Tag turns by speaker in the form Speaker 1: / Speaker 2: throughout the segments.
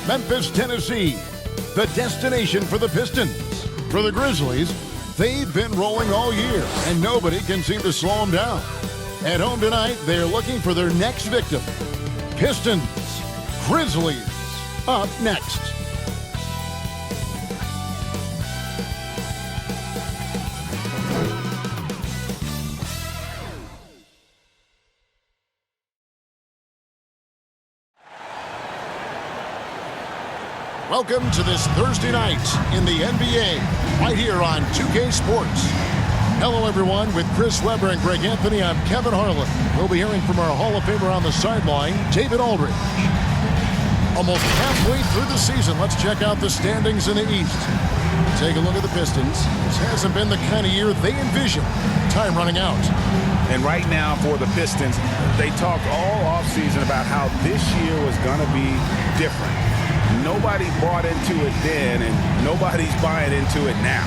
Speaker 1: Memphis, Tennessee, the destination for the Pistons. For the Grizzlies, they've been rolling all year, and nobody can seem to slow them down. At home tonight, they're looking for their next victim. Pistons, Grizzlies, up next. Welcome to this Thursday night in the NBA, right here on 2K Sports. Hello, everyone. With Chris Webber and Greg Anthony, I'm Kevin Harlan. We'll be hearing from our Hall of Famer on the sideline, David Aldridge. Almost halfway through the season, let's check out the standings in the East. Take a look at the Pistons. This hasn't been the kind of year they envisioned. Time running out.
Speaker 2: And right now for the Pistons, they talked all offseason about how this year was going to be different. Nobody bought into it then, and nobody's buying into it now.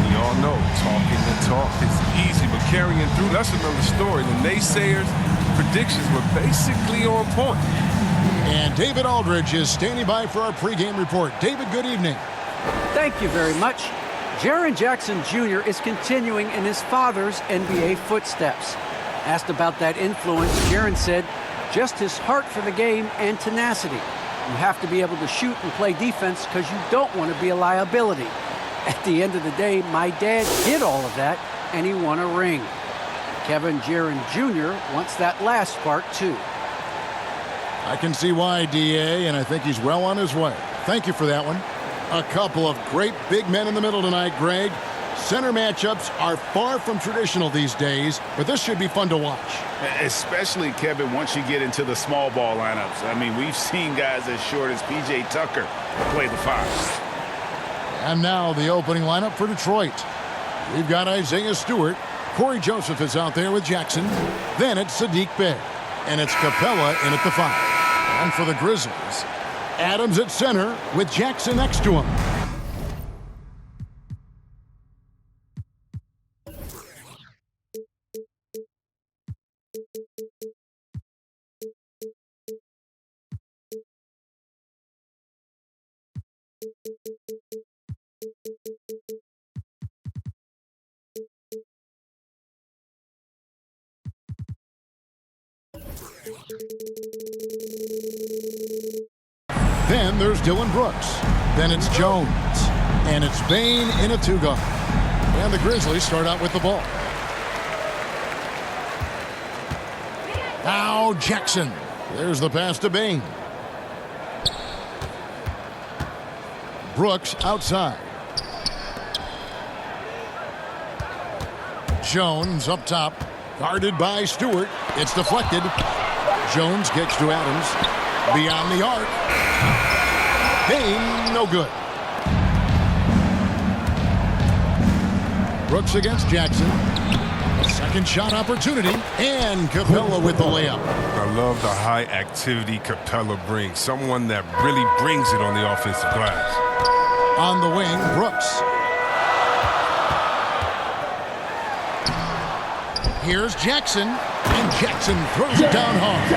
Speaker 3: We all know talking the talk is easy, but carrying through, that's another story. The naysayers' predictions were basically on point.
Speaker 1: And David Aldridge is standing by for our pregame report. David, good evening.
Speaker 4: Thank you very much. Jaren Jackson Jr. is continuing in his father's NBA footsteps. Asked about that influence, Jaren said, just his heart for the game and tenacity. You have to be able to shoot and play defense because you don't want to be a liability. At the end of the day, my dad did all of that, and he won a ring. Kevin Jaren Jr. wants that last part, too.
Speaker 1: I can see why, D.A., and I think he's well on his way. Thank you for that one. A couple of great big men in the middle tonight, Greg. Center matchups are far from traditional these days, but this should be fun to watch.
Speaker 2: Especially, Kevin, once you get into the small ball lineups. I mean, we've seen guys as short as P.J. Tucker play the five.
Speaker 1: And now the opening lineup for Detroit. We've got Isaiah Stewart. Corey Joseph is out there with Jackson. Then it's Sadiq Bey. And it's Capella in at the 5. And for the Grizzlies, Adams at center with Jackson next to him. Then there's Dylan Brooks. Then it's Jones. And it's Bane in a 2-guard. And the Grizzlies start out with the ball. Now Jackson. There's the pass to Bane. Brooks outside. Jones up top. Guarded by Stewart. It's deflected. Jones kicks to Adams. Beyond the arc. Bane, no good. Brooks against Jackson. Second shot opportunity. And Capella with the layup.
Speaker 3: I love the high activity Capella brings. Someone that really brings it on the offensive glass.
Speaker 1: On the wing, Brooks. Here's Jackson. And Jackson throws it down hard.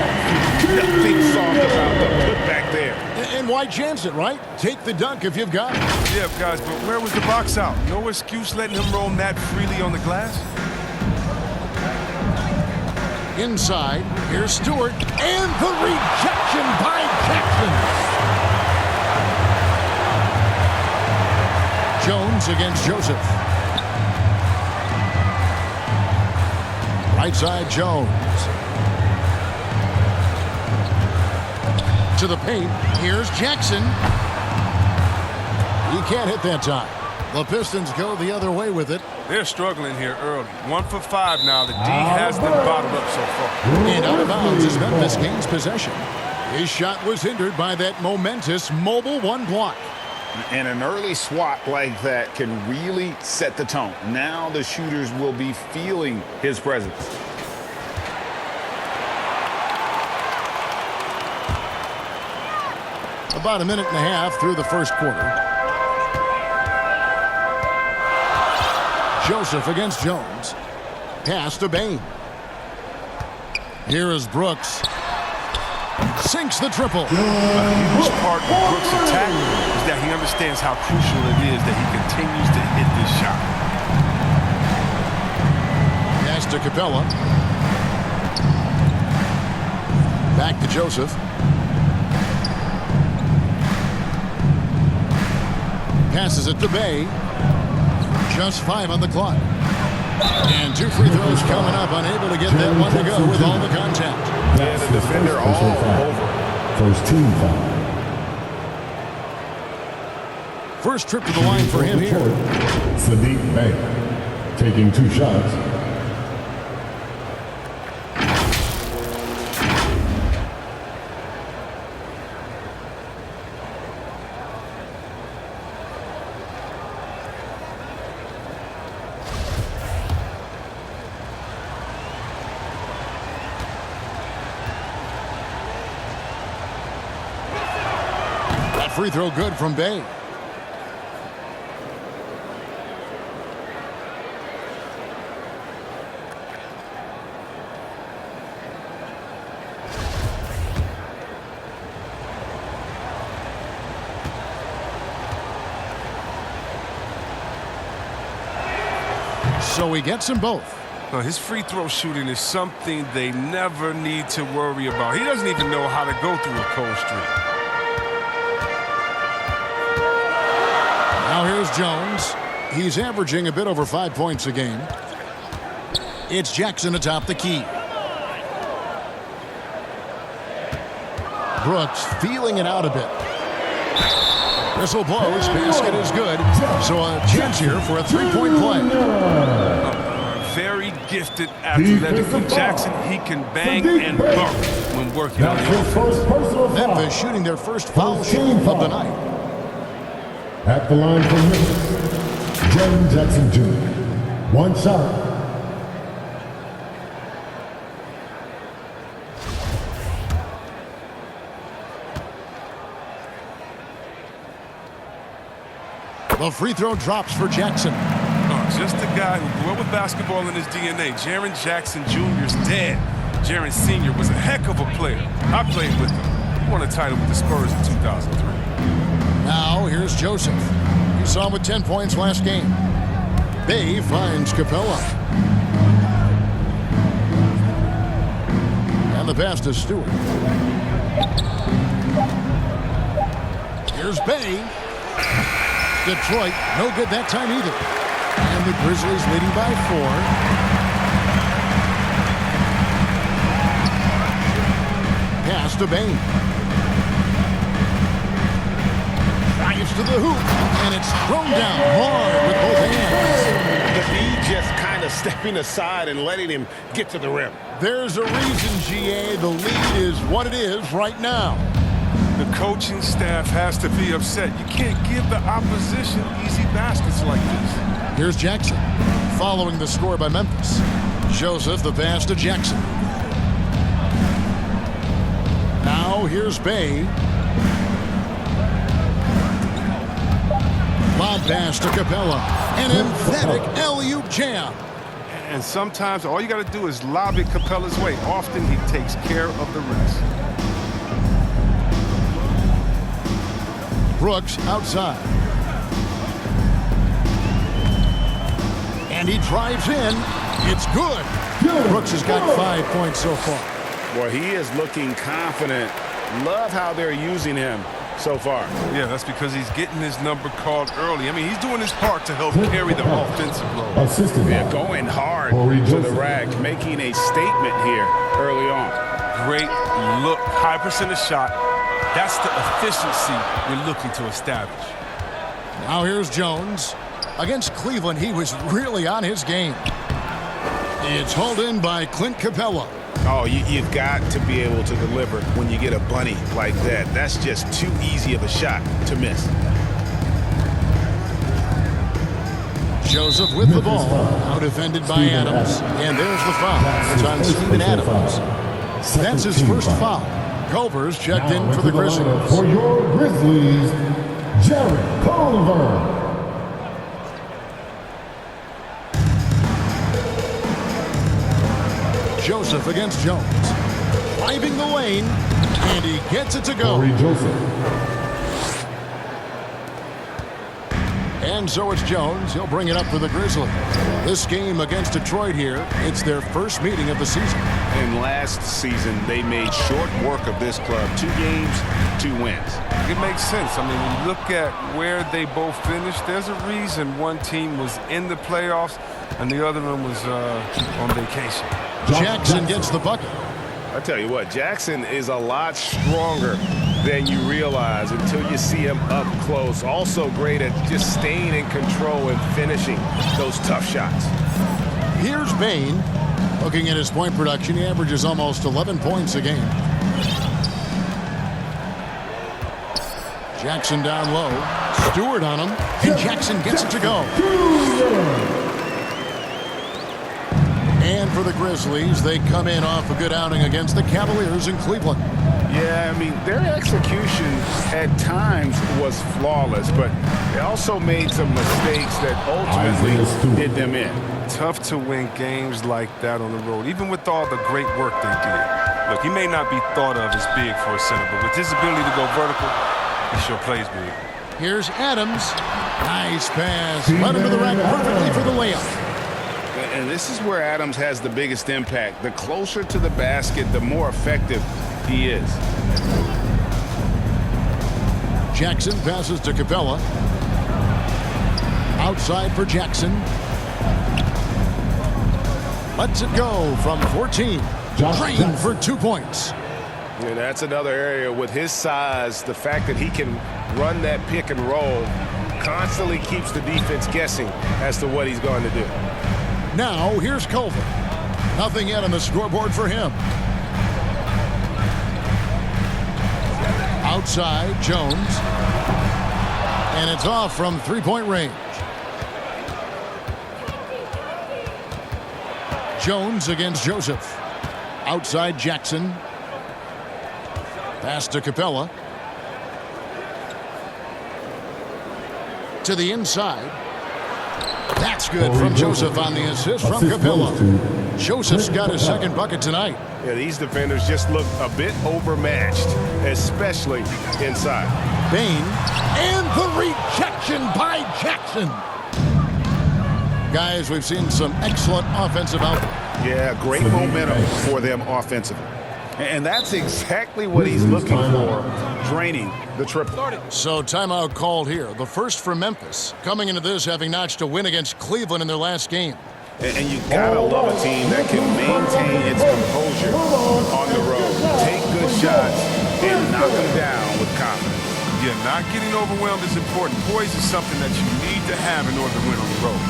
Speaker 2: Nothing soft about the putback there.
Speaker 1: And why chance it, right? Take the dunk if you've got it.
Speaker 3: Yeah, guys, but where was the box out? No excuse letting him roam that freely on the glass?
Speaker 1: Inside, here's Stewart. And the rejection by Jackson. Jones against Joseph. Right side, Jones. To the paint. Here's Jackson. He can't hit that time. The Pistons go the other way with it.
Speaker 3: They're struggling here early. 1 for 5 now. The D has them bottled up so far.
Speaker 1: And out of bounds as Memphis gains possession. His shot was hindered by that momentous mobile 1 block.
Speaker 2: And an early swat like that can really set the tone. Now the shooters will be feeling his presence.
Speaker 1: About a minute and a half through the first quarter. Joseph against Jones. Pass to Bane. Here is Brooks. Sinks the triple.
Speaker 3: A huge part of Brooks' attack is that he understands how crucial it is that he continues to hit this shot.
Speaker 1: Pass to Capella. Back to Joseph. Passes it to Bay. Just 5 on the clock. And 2 free throws coming up. Unable to get that one to go with all the contact.
Speaker 2: Yeah, the defender all over.
Speaker 5: First team foul.
Speaker 1: First trip to the line for him here.
Speaker 5: Sadiq Bay taking 2 shots.
Speaker 1: Free throw good from Bay. So he gets them both.
Speaker 3: Now, his free throw shooting is something they never need to worry about. He doesn't even know how to go through a cold streak.
Speaker 1: Now here's Jones. He's averaging a bit over 5 points a game. It's Jackson atop the key. Brooks feeling it out a bit. Whistle blows. Basket is good. So a chance here for a 3-point play.
Speaker 3: Very gifted athletically. Jackson, he can bang and dunk when working on the offense.
Speaker 1: Memphis shooting their first foul shot of the night.
Speaker 5: At the line for Memphis, Jaren Jackson Jr. 1 shot.
Speaker 1: The free throw drops for Jackson.
Speaker 3: Just a guy who grew up with basketball in his DNA. Jaren Jackson Jr.'s dad, Jaren Sr., was a heck of a player. I played with him. He won a title with the Spurs in 2003.
Speaker 1: Now here's Joseph. You saw him with 10 points last game. Bay finds Capella. And the pass to Stewart. Here's Bay. Detroit, no good that time either. And the Grizzlies leading by 4. Pass to Bain. Drives to the hoop, and it's thrown down hard with both hands.
Speaker 2: The B just kind of stepping aside and letting him get to the rim.
Speaker 1: There's a reason, GA. The lead is what it is right now.
Speaker 3: The coaching staff has to be upset. You can't give the opposition easy baskets like this.
Speaker 1: Here's Jackson, following the score by Memphis. Joseph, the pass to Jackson. Now here's Bay. Lob pass to Capella. An emphatic alley-oop jam.
Speaker 3: And sometimes all you got to do is lob it Capella's way. Often he takes care of the rest.
Speaker 1: Brooks outside. And he drives in. It's good. Brooks has got 5 points so far.
Speaker 2: Boy, he is looking confident. Love how they're using him so far.
Speaker 3: Yeah, that's because he's getting his number called early. I mean, he's doing his part to help carry the offensive load.
Speaker 5: Assistant.
Speaker 2: They're going hard to the rack, making a statement here early on.
Speaker 3: Great look. High percentage shot. That's the efficiency we're looking to establish.
Speaker 1: Now here's Jones. Against Cleveland, he was really on his game. It's hauled in by Clint Capella.
Speaker 2: Oh, you've got to be able to deliver when you get a bunny like that. That's just too easy of a shot to miss.
Speaker 1: Joseph with the ball. Now defended by Adams. And there's the foul. It's on Steven Adams. That's his first foul. Culver's checked in for the Grizzlies.
Speaker 5: For your Grizzlies, Jared Culver.
Speaker 1: Joseph against Jones. driving the lane, and he gets it to go.
Speaker 5: Corey Joseph.
Speaker 1: And so it's Jones. He'll bring it up for the Grizzlies. This game against Detroit here, it's their first meeting of the season.
Speaker 2: And last season, they made short work of this club. 2 games, 2 wins.
Speaker 3: It makes sense. I mean, when you look at where they both finished, there's a reason one team was in the playoffs and the other one was on vacation.
Speaker 1: Jackson gets the bucket.
Speaker 2: I tell you what, Jackson is a lot stronger than you realize until you see him up close. Also great at just staying in control and finishing those tough shots.
Speaker 1: Here's Bain. Looking at his point production, he averages almost 11 points a game. Jackson down low. Stewart on him. And Jackson gets it to go. And for the Grizzlies, they come in off a good outing against the Cavaliers in Cleveland.
Speaker 2: Yeah, I mean, their execution at times was flawless, but they also made some mistakes that ultimately did them in.
Speaker 3: Tough to win games like that on the road, even with all the great work they did. Look, he may not be thought of as big for a center, but with his ability to go vertical, he sure plays big.
Speaker 1: Here's Adams. Nice pass. Led him to the rack perfectly for the layup.
Speaker 2: And this is where Adams has the biggest impact. The closer to the basket, the more effective he is.
Speaker 1: Jackson passes to Capella. Outside for Jackson. Lets it go from 14. Drained for 2 points.
Speaker 2: Yeah, that's another area with his size. The fact that he can run that pick and roll constantly keeps the defense guessing as to what he's going to do.
Speaker 1: Now, here's Culver. Nothing yet on the scoreboard for him. Outside, Jones. And it's off from three-point range. Jones against Joseph. Outside, Jackson. Pass to Capella. To the inside. That's good from Joseph on the assist from Capella. Joseph's got his second bucket tonight.
Speaker 2: Yeah, these defenders just look a bit overmatched, especially inside.
Speaker 1: Bain, and the rejection by Jackson. Guys, we've seen some excellent offensive output.
Speaker 2: Yeah, great momentum for them offensively. And that's exactly what he's looking for, draining the triple.
Speaker 1: So timeout called here. The first for Memphis, coming into this having notched a win against Cleveland in their last game.
Speaker 2: And you gotta love a team that can maintain its composure on the road. Take good shots and knock them down with confidence.
Speaker 3: Yeah, not getting overwhelmed is important. Poise is something that you need to have in order to win on the road.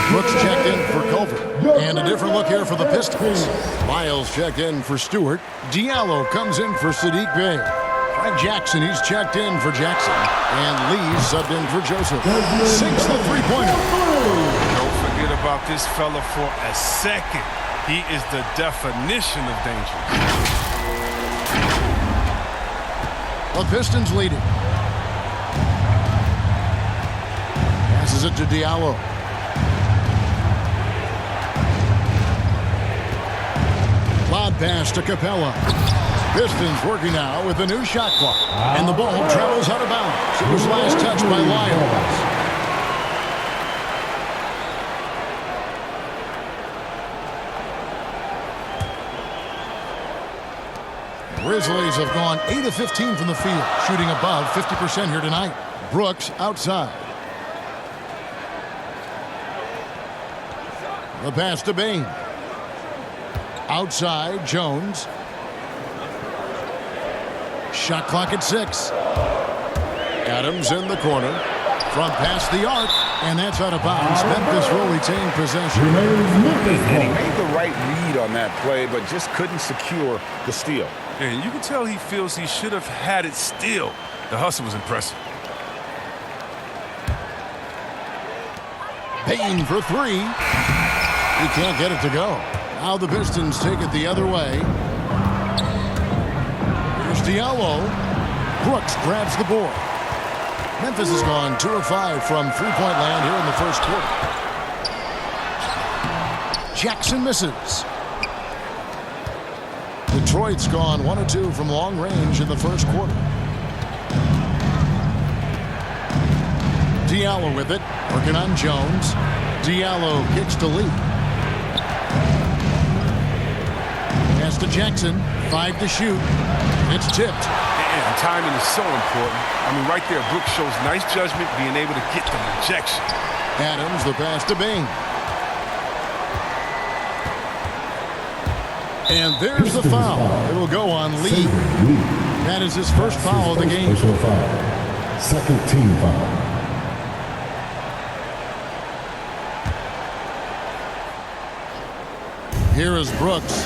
Speaker 1: Brooks checked in for Culver. And a different look here for the Pistons. Miles checked in for Stewart. Diallo comes in for Sadiq Bey. Fred Jackson, he's checked in for Jackson. And Lee subbed in for Joseph. Sinks the three-pointer.
Speaker 3: Don't forget about this fella for a second. He is the definition of danger.
Speaker 1: The Pistons leading. Passes it to Diallo. Lob pass to Capella. Pistons working now with a new shot clock. And the ball travels out of bounds. It was last touched by Lyons. Grizzlies have gone 8 of 15 from the field, shooting above 50% here tonight. Brooks outside. The pass to Bain. Outside, Jones. Shot clock at 6. Adams in the corner. From past the arc, and that's out of bounds. Memphis will retain possession.
Speaker 2: And he made the right read on that play, but just couldn't secure the steal.
Speaker 3: And you can tell he feels he should have had it still. The hustle was impressive.
Speaker 1: Bain for 3. He can't get it to go. Now the Pistons take it the other way. Here's Diallo. Brooks grabs the board. Memphis has gone 2 of 5 from three-point land here in the first quarter. Jackson misses. The Detroit's gone 1 of 2 from long range in the first quarter. Diallo with it, working on Jones. Diallo kicks to Lee. Pass to Jackson, 5 to shoot. It's tipped.
Speaker 3: And timing is so important. I mean, right there, Brooks shows nice judgment, being able to get the rejection.
Speaker 1: Adams, the pass to Bing. And there's the foul. It'll go on Lee. That is his first foul of the game.
Speaker 5: Personal foul. Second team foul.
Speaker 1: Here is Brooks.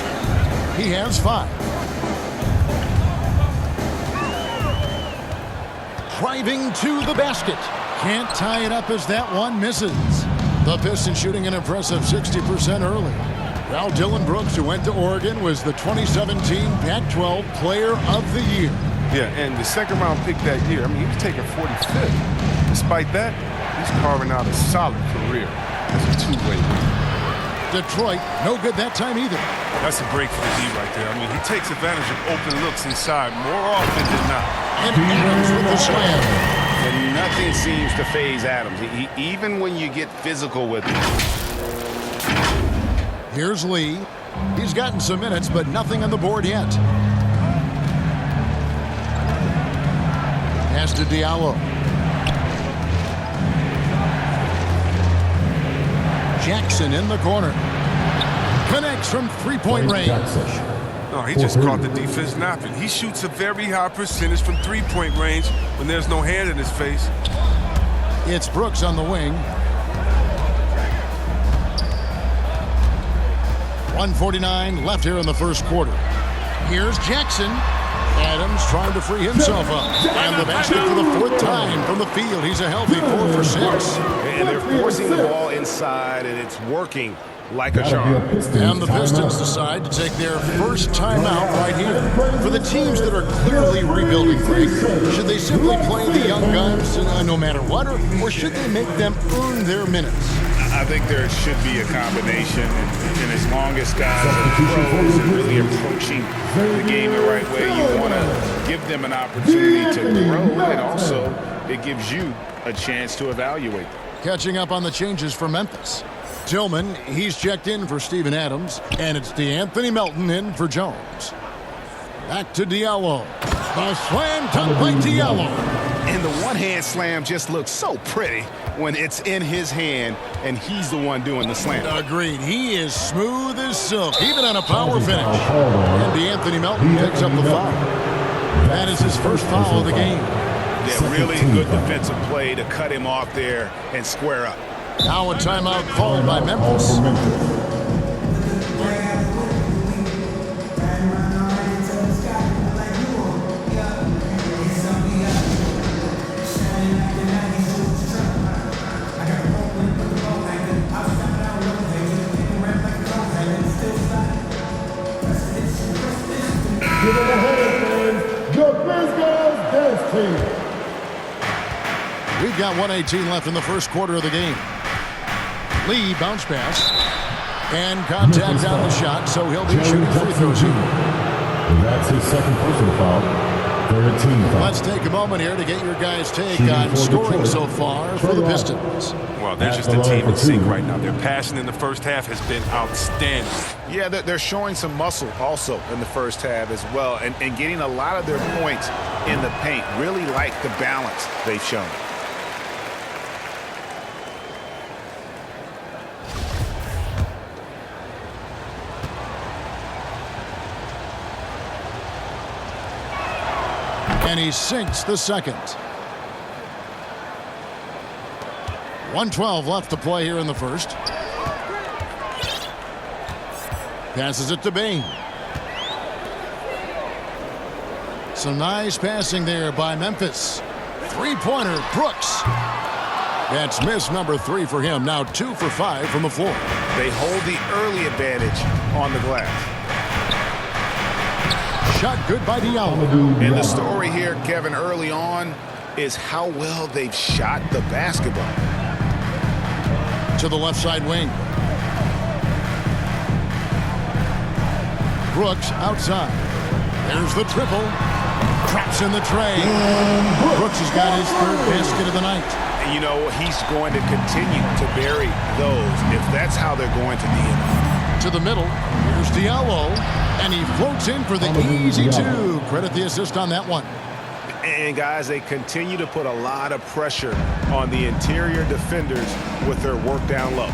Speaker 1: He has 5. Driving to the basket. Can't tie it up as that one misses. The Pistons shooting an impressive 60% early. Well, Dylan Brooks, who went to Oregon, was the 2017 Pac-12 Player of the Year.
Speaker 3: Yeah, and the second-round pick that year, I mean, he was taken 45th. Despite that, he's carving out a solid career as a two-way.
Speaker 1: Detroit, no good that time either.
Speaker 3: That's a break for the D right there. I mean, he takes advantage of open looks inside more often than not.
Speaker 1: And Adams with the slam.
Speaker 2: And nothing seems to faze Adams, even when you get physical with him.
Speaker 1: Here's Lee. He's gotten some minutes, but nothing on the board yet. Pass to Diallo. Jackson in the corner. Connects from three-point range.
Speaker 3: No, he just caught the defense napping. He shoots a very high percentage from three-point range when there's no hand in his face.
Speaker 1: It's Brooks on the wing. 1:49 left here in the first quarter. Here's Jackson. Adams trying to free himself up. And the basket for the 4th time from the field. He's a healthy 4 for 6.
Speaker 2: And they're forcing the ball inside, and it's working like a charm.
Speaker 1: And the Pistons decide to take their first timeout right here. For the teams that are clearly rebuilding, Greg, should they simply play the young guns no matter what, or should they make them earn their minutes?
Speaker 2: I think there should be a combination, and as long as guys are pros and really approaching the game the right way, you want to give them an opportunity to grow, and also it gives you a chance to evaluate them.
Speaker 1: Catching up on the changes for Memphis. Tillman, he's checked in for Steven Adams, and it's DeAnthony Melton in for Jones. Back to Diallo. The slam dunk by Diallo.
Speaker 2: And the one-hand slam just looks so pretty when it's in his hand and he's the one doing the slam.
Speaker 1: Agreed. He is smooth as silk, even on a power finish. And DeAnthony Melton picks up the foul. That is his first foul of the game.
Speaker 2: Yeah, really good defensive play to cut him off there and square up.
Speaker 1: Now a timeout called by Memphis.
Speaker 5: Give it a hand, fans. Your Grizzlies dance team.
Speaker 1: We've got 1:18 left in the first quarter of the game. Lee bounce pass. And contact on the shot, so he'll be shooting free throws here.
Speaker 5: And that's his second personal foul. 13 foul.
Speaker 1: Let's take a moment here to get your guys' take on scoring so far for the Pistons.
Speaker 3: Well, they're just a team in sync right now. Their passing in the first half has been outstanding.
Speaker 2: Yeah, they're showing some muscle also in the first half as well, and getting a lot of their points in the paint. Really like the balance they've shown.
Speaker 1: And he sinks the second. 1:12 left to play here in the first. Passes it to Bing. Some nice passing there by Memphis. Three-pointer, Brooks. That's miss number 3 for him. Now 2 for 5 from the floor.
Speaker 2: They hold the early advantage on the glass.
Speaker 1: Shot good by Diallo.
Speaker 2: And the story here, Kevin, early on is how well they've shot the basketball.
Speaker 1: To the left side wing. Brooks outside. There's the triple. Traps in the tray. Brooks has got his third basket of the night.
Speaker 2: And you know, he's going to continue to bury those if that's how they're going to be.
Speaker 1: To the middle. Here's Diallo. And he floats in for the easy two. Credit the assist on that one.
Speaker 2: And guys, they continue to put a lot of pressure on the interior defenders with their work down low.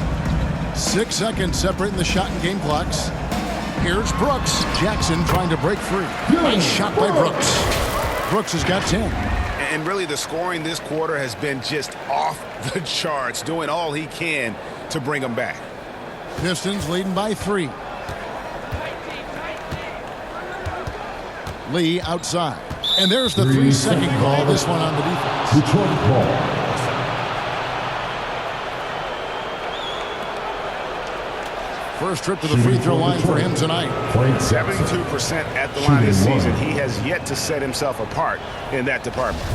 Speaker 1: 6 seconds separating the shot and game clocks. Here's Brooks. Jackson trying to break free. Nice shot by Brooks. Brooks has got 10.
Speaker 2: And really the scoring this quarter has been just off the charts, doing all he can to bring them back.
Speaker 1: Pistons leading by 3. Lee outside. And there's the 3-second call. This one on the defense.
Speaker 5: Detroit ball.
Speaker 1: First trip to the free throw line for him tonight.
Speaker 2: 72% at the line this season. He has yet to set himself apart in that department.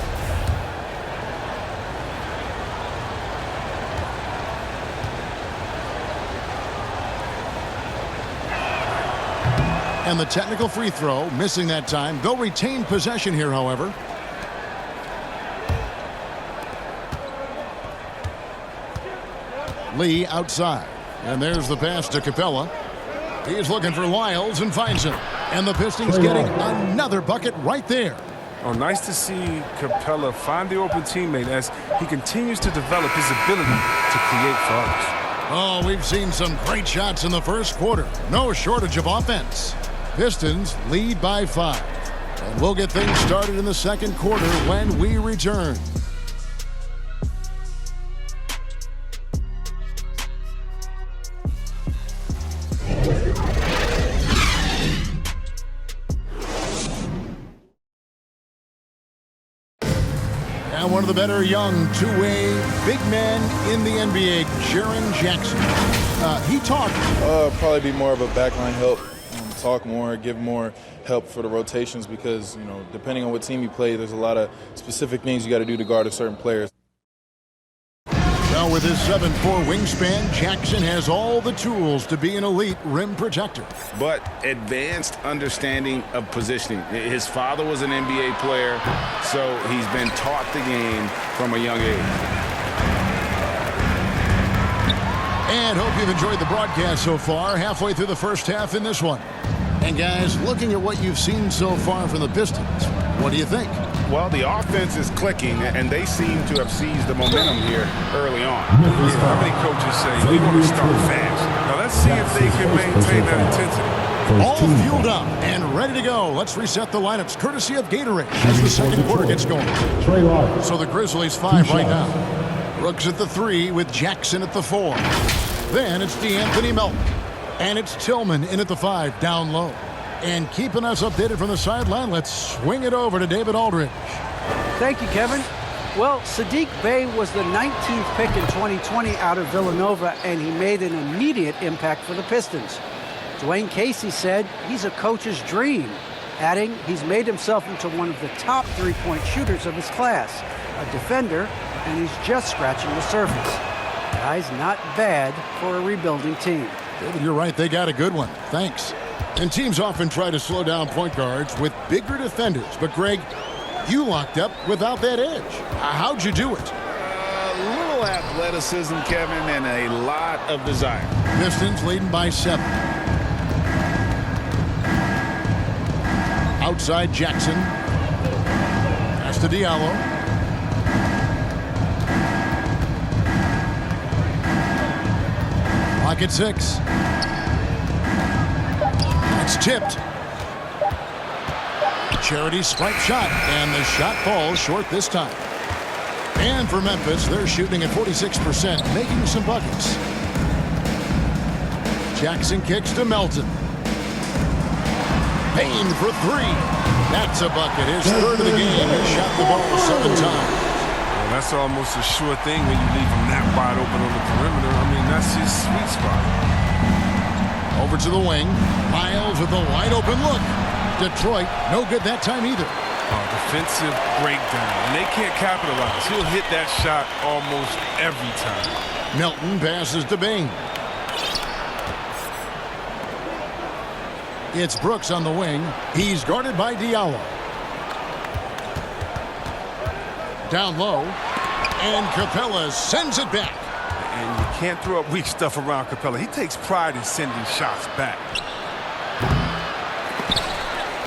Speaker 1: And the technical free throw, missing that time. They'll retain possession here, however. Lee outside. And there's the pass to Capella. He's looking for Lyles and finds him. And the Pistons getting another bucket right there.
Speaker 3: Oh, nice to see Capella find the open teammate as he continues to develop his ability to create for others.
Speaker 1: Oh, we've seen some great shots in the first quarter. No shortage of offense. Pistons lead by 5. And we'll get things started in the second quarter when we return. And one of the better young two-way big men in the NBA, Jaren Jackson. He talked.
Speaker 6: Probably be more of a backline help. Talk more, give more help for the rotations because, you know, depending on what team you play, there's a lot of specific things you got to do to guard a certain players.
Speaker 1: Well, with his 7'4" wingspan, Jackson has all the tools to be an elite rim protector.
Speaker 2: But advanced understanding of positioning. His father was an NBA player, so he's been taught the game from a young age.
Speaker 1: And hope you've enjoyed the broadcast so far. Halfway through the first half in this one. And guys, looking at what you've seen so far from the Pistons, what do you think?
Speaker 2: Well, the offense is clicking, and they seem to have seized the momentum here early on.
Speaker 3: How many coaches say we want to start fast? Now let's see if they can maintain that intensity.
Speaker 1: All fueled up and ready to go. Let's reset the lineups courtesy of Gatorade as the second quarter gets going. So the Grizzlies 5 right now. Brooks at the 3 with Jackson at the 4. Then it's DeAnthony Melton. And it's Tillman in at the 5 down low. And keeping us updated from the sideline, let's swing it over to David Aldridge.
Speaker 4: Thank you, Kevin. Well, Saddiq Bey was the 19th pick in 2020 out of Villanova, and he made an immediate impact for the Pistons. Dwayne Casey said he's a coach's dream, adding he's made himself into one of the top three-point shooters of his class, a defender, and he's just scratching the surface. Guy's not bad for a rebuilding team.
Speaker 1: David, you're right. They got a good one. Thanks. And teams often try to slow down point guards with bigger defenders. But, Greg, you locked up without that edge. How'd you do it?
Speaker 2: A little athleticism, Kevin, and a lot of desire.
Speaker 1: Pistons leading by 7. Outside Jackson. Pass to Diallo. Clock at 6. It's tipped. Charity stripe shot, and the shot falls short this time. And for Memphis, they're shooting at 46%, making some buckets. Jackson kicks to Melton. Payne for 3. That's a bucket. His third of the game. He shot the ball 7 times.
Speaker 3: Well, that's almost a sure thing when you leave him that wide open on the perimeter. I mean, that's his sweet spot.
Speaker 1: Over to the wing. Miles with a wide open look. Detroit, no good that time either.
Speaker 3: Defensive breakdown, and they can't capitalize. He'll hit that shot almost every time.
Speaker 1: Melton passes to Bing. It's Brooks on the wing. He's guarded by Diallo. Down low. And Capella sends it back.
Speaker 3: And you can't throw up weak stuff around Capella. He takes pride in sending shots back.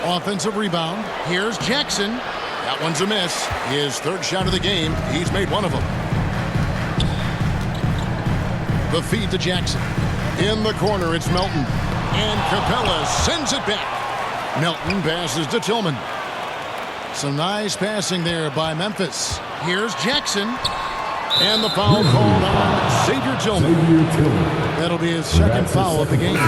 Speaker 1: Offensive rebound. Here's Jackson. That one's a miss. His third shot of the game. He's made one of them. The feed to Jackson. In the corner, it's Melton. And Capella sends it back. Melton passes to Tillman. Some nice passing there by Memphis. Here's Jackson. And the foul called on Xavier Tillman. That'll be his second foul of the game.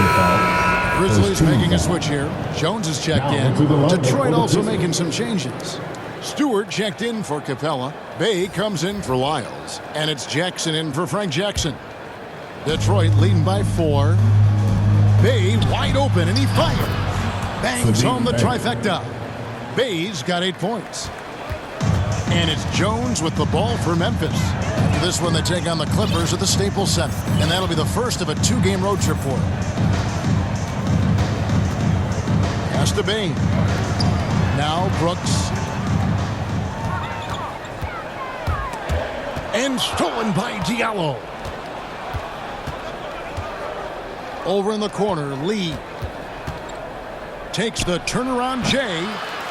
Speaker 1: Grizzlies making a switch here. Jones is checked in. Detroit also making some changes. Stewart checked in for Capella. Bay comes in for Lyles. And it's Jackson in for Frank Jackson. Detroit leading by 4. Bay wide open, and he fires. Bangs home the trifecta. Bay's got 8 points. And it's Jones with the ball for Memphis. After this one, they take on the Clippers at the Staples Center. And that'll be the first of a 2-game road trip for him. Pass to Bay. Now Brooks. And stolen by Diallo. Over in the corner, Lee takes the turnaround J,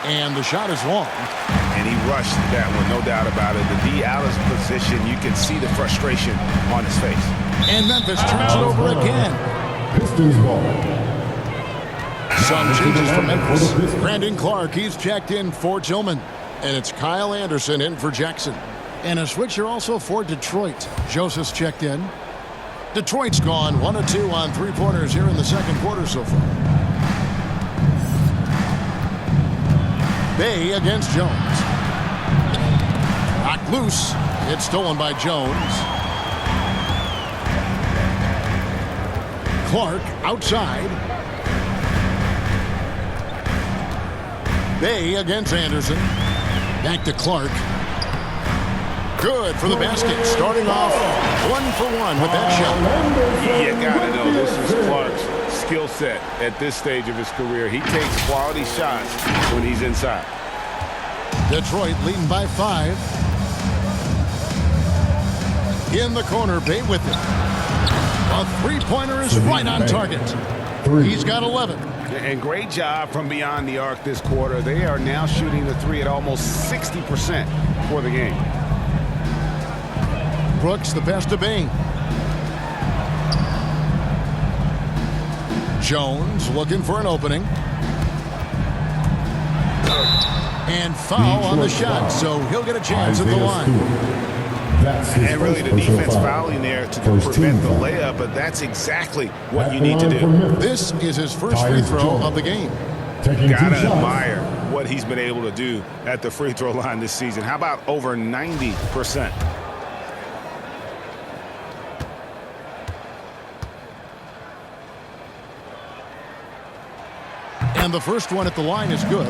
Speaker 1: and the shot is long.
Speaker 2: And he rushed that one, no doubt about it. The D out of position, you can see the frustration on his face.
Speaker 1: And Memphis turns it over again.
Speaker 5: Pistons ball.
Speaker 1: Some changes for Memphis. Brandon Clark, he's checked in for Tillman. And it's Kyle Anderson in for Jackson. And a switcher also for Detroit. Joseph's checked in. Detroit's gone 1 of 2 on 3-pointers here in the second quarter so far. Bay against Jones. Knocked loose. It's stolen by Jones. Clark outside. Bay against Anderson. Back to Clark. Good for the basket. Starting off 1 for 1 with that shot.
Speaker 2: You gotta know this is Clark's skill set at this stage of his career. He takes quality shots when he's inside.
Speaker 1: Detroit leading by 5. In the corner, Bay with it. A 3-pointer is right on target. He's got 11.
Speaker 2: And great job from beyond the arc this quarter. They are now shooting the 3 at almost 60% for the game.
Speaker 1: Brooks, the pass to Bay. Jones looking for an opening. And foul on the shot, so he'll get a chance at the line.
Speaker 2: And really the defense fouling there to prevent the layup, but that's exactly what you need to do.
Speaker 1: This is his first free throw of the game.
Speaker 2: Gotta admire what he's been able to do at the free throw line this season. How about over 90%?
Speaker 1: And the first one at the line is good.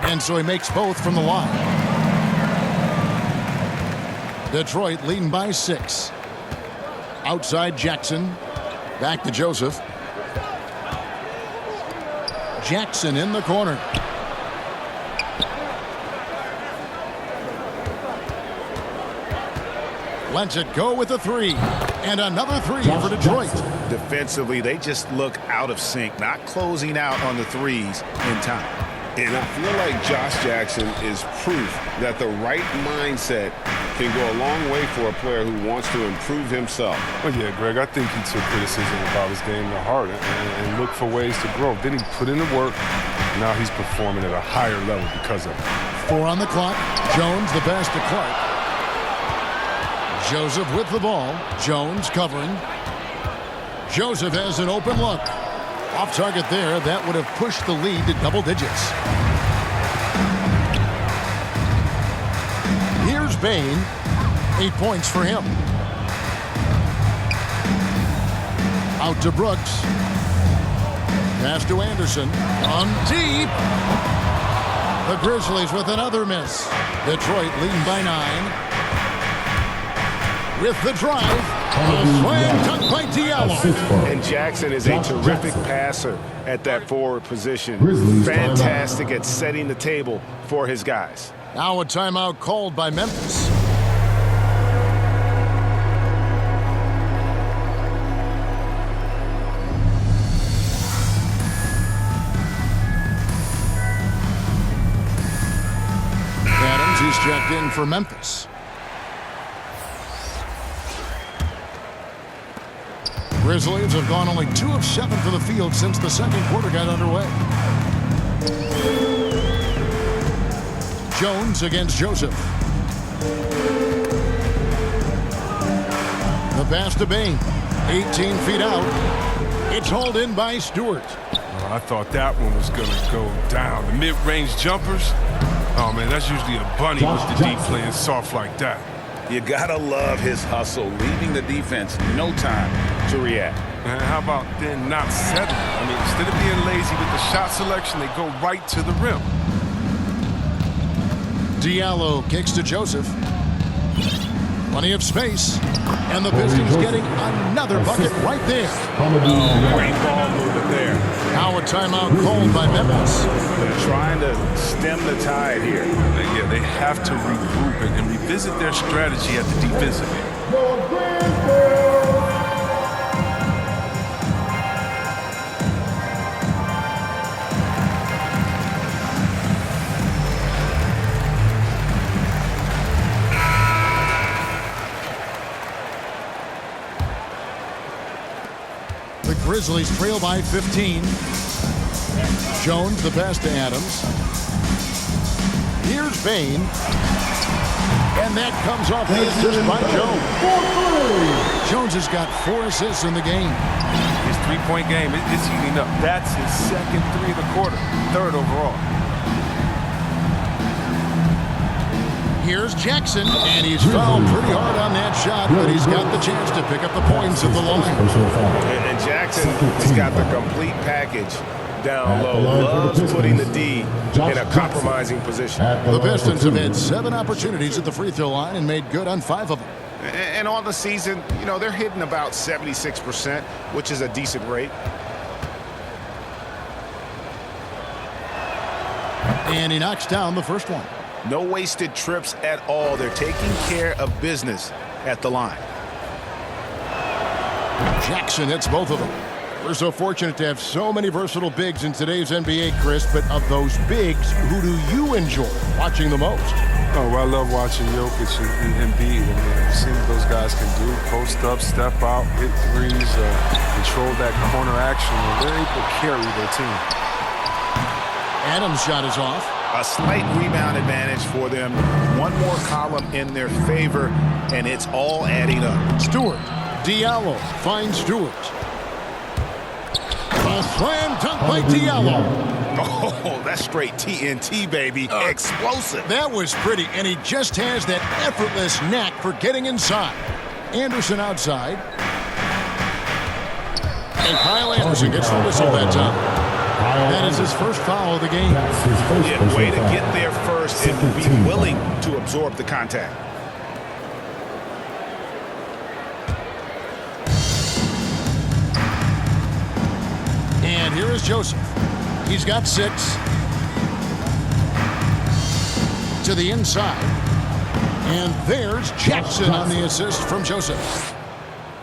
Speaker 1: And so he makes both from the line. Detroit leading by 6. Outside Jackson. Back to Joseph. Jackson in the corner. Lets it go with a 3. And another 3 for Detroit.
Speaker 2: Defensively, they just look out of sync, not closing out on the threes in time. And I feel like Josh Jackson is proof that the right mindset can go a long way for a player who wants to improve himself.
Speaker 3: Well, yeah, Greg, I think he took criticism about his game to heart and looked for ways to grow. Then he put in the work. Now he's performing at a higher level because of it.
Speaker 1: 4 on the clock. Jones the pass to Clark. Joseph with the ball. Jones covering. Joseph has an open look. Off target there. That would have pushed the lead to double digits. Here's Bain. 8 points for him. Out to Brooks. Pass to Anderson. On deep. The Grizzlies with another miss. Detroit leading by 9. With the drive. A slam dunk by Diallo.
Speaker 2: And Jackson is a terrific passer at that forward position. Fantastic at setting the table for his guys.
Speaker 1: Now a timeout called by Memphis. Adams, he's checked in for Memphis. Grizzlies have gone only 2 of 7 for the field since the second quarter got underway. Jones against Joseph. The pass to Bain. 18 feet out. It's hauled in by Stewart.
Speaker 3: Oh, I thought that one was going to go down. The mid-range jumpers. Oh, man, that's usually a bunny with the D playing soft like that.
Speaker 2: You gotta love his hustle, leaving the defense no time to react.
Speaker 3: And how about then not settling? I mean, instead of being lazy with the shot selection, they go right to the rim.
Speaker 1: Diallo kicks to Joseph. Plenty of space. And the Pistons getting another bucket right there.
Speaker 2: Oh, great ball movement there.
Speaker 1: Now a timeout called by Memphis.
Speaker 2: They're trying to stem the tide here.
Speaker 3: Yeah, they have to regroup and revisit their strategy at the defensive end.
Speaker 1: The Grizzlies trail by 15. Jones the pass to Adams. Here's Bain. And that comes off the assist by Jones. Jones has got 4 assists in the game.
Speaker 3: His three-point game, it's heating up. That's his second 3 of the quarter, 3rd overall.
Speaker 1: Here's Jackson, and he's fouled pretty hard on that shot, but he's got the chance to pick up the points at the line.
Speaker 2: And Jackson has got the complete package down low. Loves putting the D in a compromising position.
Speaker 1: The Pistons have had 7 opportunities at the free throw line and made good on 5 of them.
Speaker 2: And on the season, you know, they're hitting about 76%, which is a decent rate.
Speaker 1: And he knocks down the first one.
Speaker 2: No wasted trips at all. They're taking care of business at the line.
Speaker 1: Jackson hits both of them. We're so fortunate to have so many versatile bigs in today's NBA, Chris, but of those bigs, who do you enjoy watching the most?
Speaker 3: Oh, well, I love watching Jokic and Embiid. I mean, I've seen what those guys can do. Post up, step out, hit threes, control that corner action. They're able to carry their team.
Speaker 1: Adams' shot is off.
Speaker 2: A slight rebound advantage for them. One more column in their favor, and it's all adding up.
Speaker 1: Stewart. Diallo finds Stewart. A slam dunk by Diallo.
Speaker 2: Oh, that's straight TNT, baby. Explosive.
Speaker 1: That was pretty, and he just has that effortless knack for getting inside. Anderson outside. And Kyle Anderson gets the whistle that time. That is his first foul of the game.
Speaker 2: Yeah, way to get there first and be willing to absorb the contact.
Speaker 1: And here is Joseph. He's got 6. To the inside. And there's Jackson on the assist from Joseph.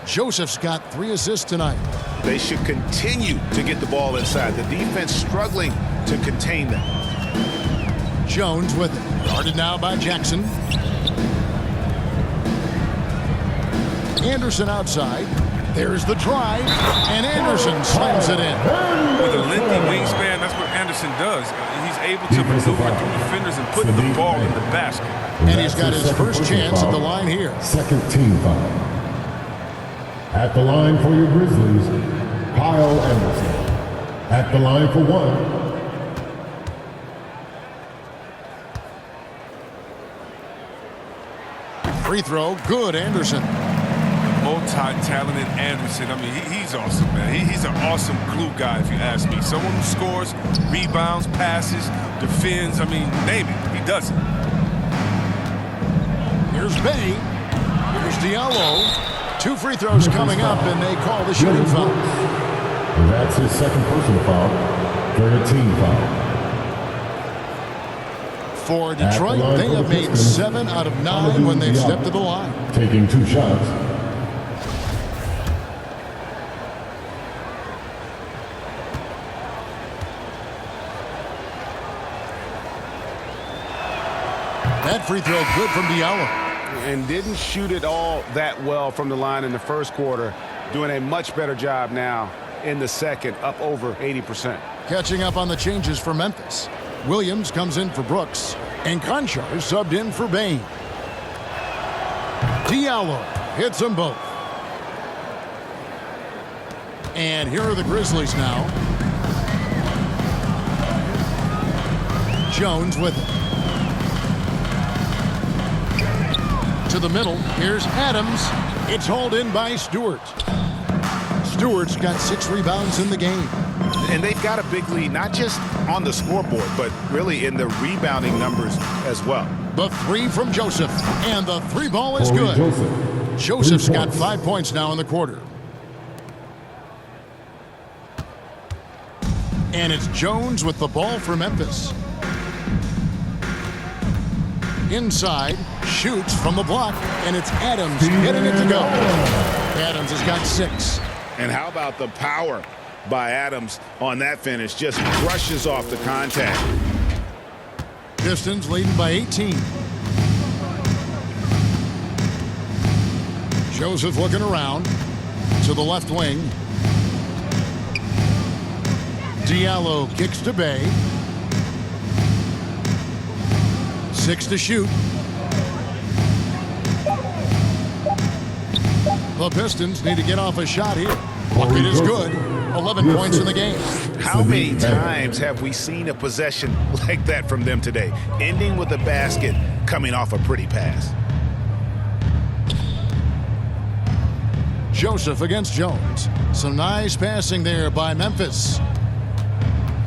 Speaker 1: Joseph's got 3 assists tonight.
Speaker 2: They should continue to get the ball inside. The defense struggling to contain them.
Speaker 1: Jones with it. Guarded now by Jackson. Anderson outside. There's the drive. And Anderson slams it in.
Speaker 3: With a lengthy wingspan, that's what Anderson does. He's able to maneuver through defenders and put the ball in the basket.
Speaker 1: And he's got his first chance at the line here.
Speaker 5: Second team foul. At the line for your Grizzlies, Kyle Anderson. At the line for 1.
Speaker 1: Free throw, good, Anderson.
Speaker 3: multi-talented Anderson. I mean, he's awesome, man. He's an awesome glue guy, if you ask me. Someone who scores, rebounds, passes, defends. I mean, name it. He does it.
Speaker 1: Here's Bay. Here's Diallo. 2 free throws coming up, and they call the shooting foul.
Speaker 5: That's his second personal foul. 13 foul.
Speaker 1: For Detroit, they have made 7 out of 9 when they've stepped to the line.
Speaker 5: Taking 2 shots.
Speaker 1: That free throw good from Diallo.
Speaker 2: And didn't shoot it all that well from the line in the first quarter. Doing a much better job now in the second, up over 80%.
Speaker 1: Catching up on the changes for Memphis. Williams comes in for Brooks, and Conchar subbed in for Bain. Diallo hits them both. And here are the Grizzlies now. Jones with it. To the middle, here's Adams. It's hauled in by Stewart. Stewart's got 6 rebounds in the game.
Speaker 2: And they've got a big lead, not just on the scoreboard, but really in the rebounding numbers as well.
Speaker 1: The 3 from Joseph, and the 3 ball is good. Joseph's got 5 points now in the quarter. And it's Jones with the ball for Memphis. Inside, shoots from the block, and it's Adams getting it to go. Adams has got 6.
Speaker 2: And how about the power by Adams on that finish? Just brushes off the contact.
Speaker 1: Pistons leading by 18. Joseph looking around to the left wing. Diallo kicks to Bay. 6 to shoot. The Pistons need to get off a shot here. Bucket is good. 11 points in the game.
Speaker 2: How many times have we seen a possession like that from them today? Ending with a basket, coming off a pretty pass.
Speaker 1: Joseph against Jones. Some nice passing there by Memphis.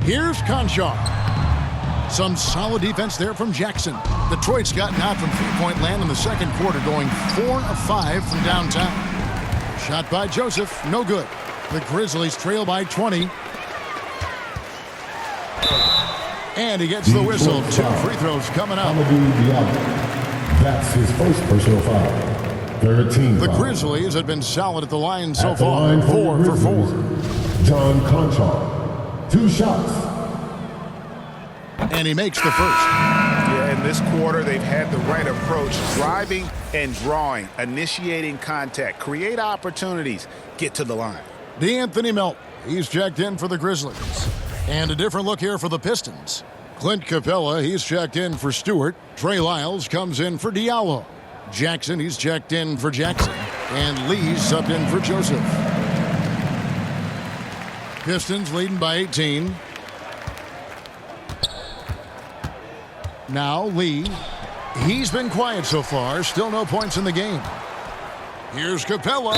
Speaker 1: Here's Conchar. Some solid defense there from Jackson. Detroit's gotten out from three-point land in the second quarter, going 4 of 5 from downtown. Shot by Joseph, no good. The Grizzlies trail by 20. And he gets the whistle. 2 free throws coming up.
Speaker 5: That's his first personal foul. 13
Speaker 1: The
Speaker 5: foul.
Speaker 1: Grizzlies have been solid at the line so
Speaker 5: At the
Speaker 1: far.
Speaker 5: line
Speaker 1: 4 for 4.
Speaker 5: John Conchar. 2 shots.
Speaker 1: And he makes the first.
Speaker 2: Yeah, in this quarter, they've had the right approach. Driving and drawing. Initiating contact. Create opportunities. Get to the line.
Speaker 1: D'Anthony Melton. He's checked in for the Grizzlies. And a different look here for the Pistons. Clint Capella, he's checked in for Stewart. Trey Lyles comes in for Diallo. Jackson, he's checked in for Jackson. And Lee's subbed in for Joseph. Pistons leading by 18. Now Lee. He's been quiet so far. Still no points in the game. Here's Capella.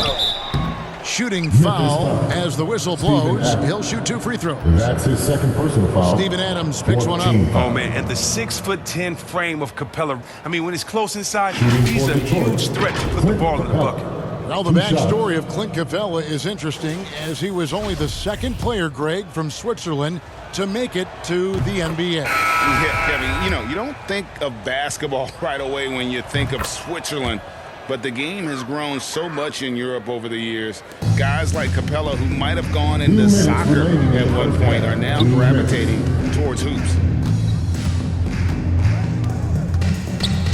Speaker 1: Shooting foul as the whistle blows. He'll shoot 2 free throws.
Speaker 5: That's his second personal foul.
Speaker 1: Steven Adams picks one up.
Speaker 3: Oh, man, and the 6'10" frame of Capella. I mean, when it's close inside, he's a huge threat to put the ball in the bucket.
Speaker 1: Well, the backstory of Clint Capella is interesting, as he was only the second player, Greg, from Switzerland to make it to the NBA.
Speaker 2: Yeah, Kevin, you don't think of basketball right away when you think of Switzerland, but the game has grown so much in Europe over the years. Guys like Capella, who might have gone into soccer at one point, are now gravitating towards hoops.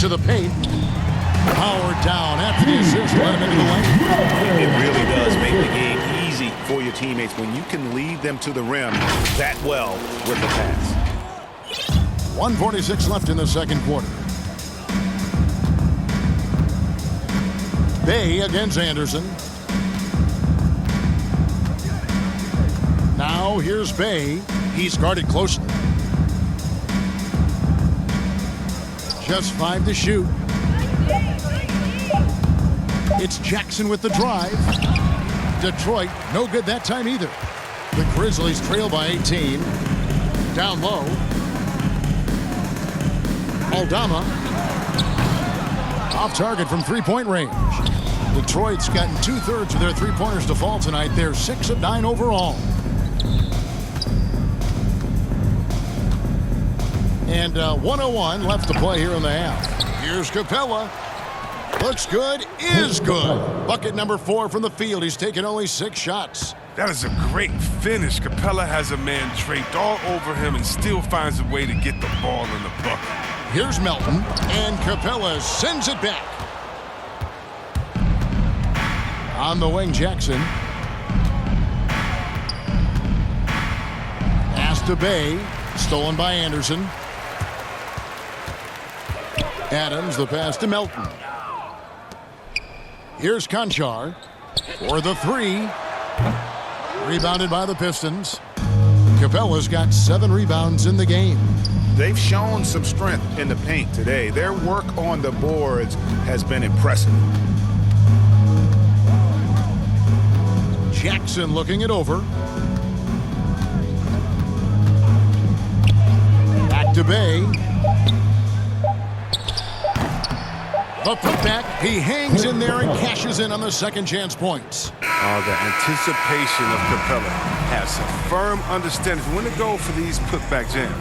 Speaker 1: To the paint. Power down after the assist. Let him into the lane.
Speaker 2: It really does make the game easy for your teammates when you can lead them to the rim that well with the pass.
Speaker 1: 1:46 left in the second quarter. Bay against Anderson. Now here's Bay. He's guarded closely. Just 5 to shoot. It's Jackson with the drive. Detroit, no good that time either. The Grizzlies trail by 18. Down low. Aldama. Off target from three-point range. Detroit's gotten 2/3 of their three-pointers to fall tonight. They're 6 of 9 overall. And 1:01 left to play here in the half. Here's Capella. Looks good, is good. Bucket number 4 from the field. He's taken only 6 shots.
Speaker 3: That is a great finish. Capella has a man draped all over him and still finds a way to get the ball in the bucket.
Speaker 1: Here's Melton, and Capella sends it back. On the wing, Jackson. Pass to Bay, stolen by Anderson. Adams, the pass to Melton. Here's Conchar for the 3. Rebounded by the Pistons. Capella's got 7 rebounds in the game.
Speaker 2: They've shown some strength in the paint today. Their work on the boards has been impressive.
Speaker 1: Jackson looking it over. Back to Bay. The putback. He hangs in there and cashes in on the second chance points.
Speaker 3: Oh, the anticipation of Capella has a firm understanding of when to go for these putback jams.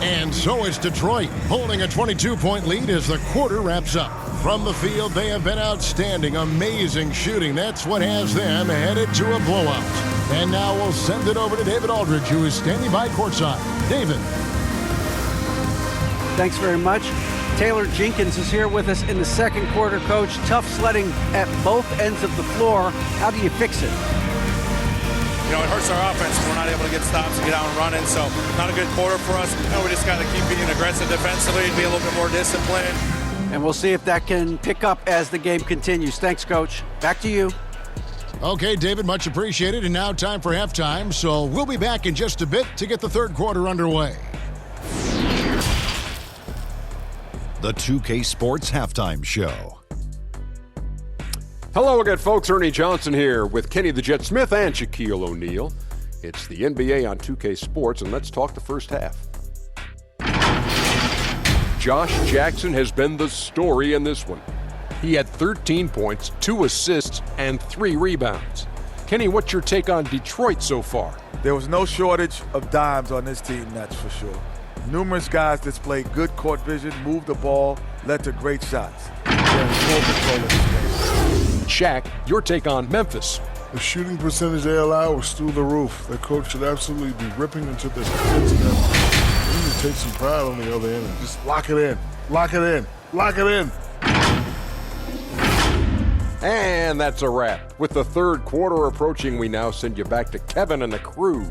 Speaker 1: And so is Detroit, holding a 22-point lead as the quarter wraps up. From the field, they have been outstanding, amazing shooting. That's what has them headed to a blowout. And now we'll send it over to David Aldridge, who is standing by courtside. David.
Speaker 4: Thanks very much. Taylor Jenkins is here with us in the second quarter, Coach. Tough sledding at both ends of the floor. How do you fix it?
Speaker 7: You know, it hurts our offense. We're not able to get stops and get out and running, so not a good quarter for us. You know, we just got to keep being aggressive defensively and be a little bit more disciplined.
Speaker 4: And we'll see if that can pick up as the game continues. Thanks, Coach. Back to you.
Speaker 1: Okay, David, much appreciated. And now time for halftime, so we'll be back in just a bit to get the third quarter underway.
Speaker 8: The 2K Sports Halftime Show.
Speaker 9: Hello again, folks. Ernie Johnson here with Kenny the Jet Smith and Shaquille O'Neal. It's the NBA on 2K Sports, and let's talk the first half. Josh Jackson has been the story in this one. He had 13 points, 2 assists, and 3 rebounds. Kenny, what's your take on Detroit so far?
Speaker 10: There was no shortage of dimes on this team, that's for sure. Numerous guys displayed good court vision, moved the ball, led to great shots. They're in full control of this game.
Speaker 9: Shaq, your take on Memphis.
Speaker 11: The shooting percentage they allow was through the roof. Their coach should absolutely be ripping into this defensive effort. They need to take some pride on the other end and just lock it in. Lock it in. Lock it in.
Speaker 9: And that's a wrap. With the third quarter approaching, we now send you back to Kevin and the crew.